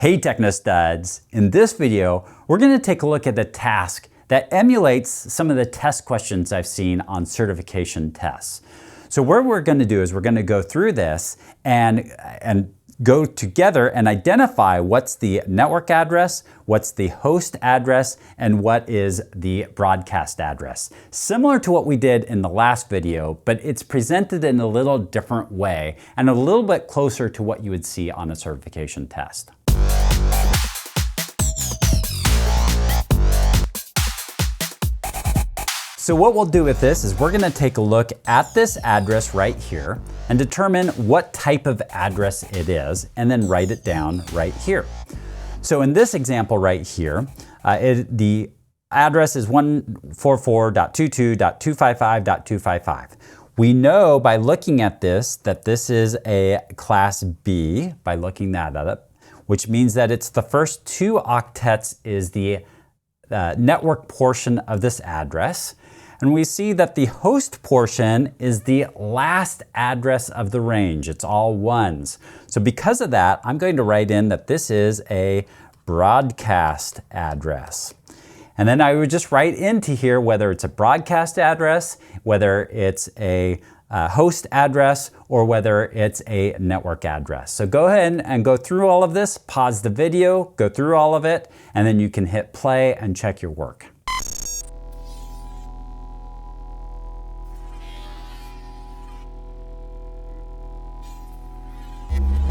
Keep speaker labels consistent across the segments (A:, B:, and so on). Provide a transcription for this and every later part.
A: Hey Technostuds! In this video, we're going to take a look at the task that emulates some of the test questions I've seen on certification tests. So what we're going to do is we're going to go through this and go together and identify what's the network address, what's the host address, and what is the broadcast address. Similar to what we did in the last video, but it's presented in a little different way and a little bit closer to what you would see on a certification test. So what we'll do with this is we're going to take a look at this address right here and determine what type of address it is and then write it down right here. So in this example right here, the address is 144.22.255.255. We know by looking at this that this is a class B by looking that up, which means that it's the first two octets is the network portion of this address. And we see that the host portion is the last address of the range. It's all ones. So because of that, I'm going to write in that this is a broadcast address. And then I would just write into here whether it's a broadcast address, whether it's a host address, or whether it's a network address. So go ahead and go through all of this, pause the video, go through all of it, and then you can hit play and check your work.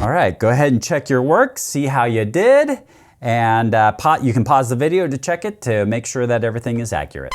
A: All right, go ahead and check your work, see how you did, and you can pause the video to check it to make sure that everything is accurate.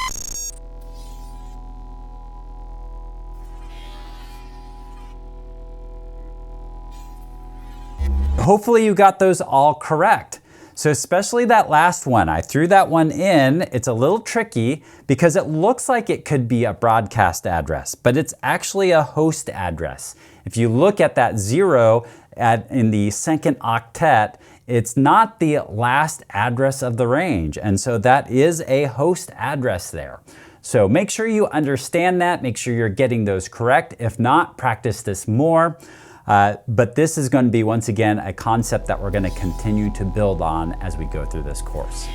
A: Hopefully you got those all correct. So especially that last one, I threw that one in. It's a little tricky because it looks like it could be a broadcast address, but it's actually a host address. If you look at that 0 in the second octet, it's not the last address of the range. And so that is a host address there. So make sure you understand that, make sure you're getting those correct. If not, practice this more. But this is going to be, once again, a concept that we're going to continue to build on as we go through this course.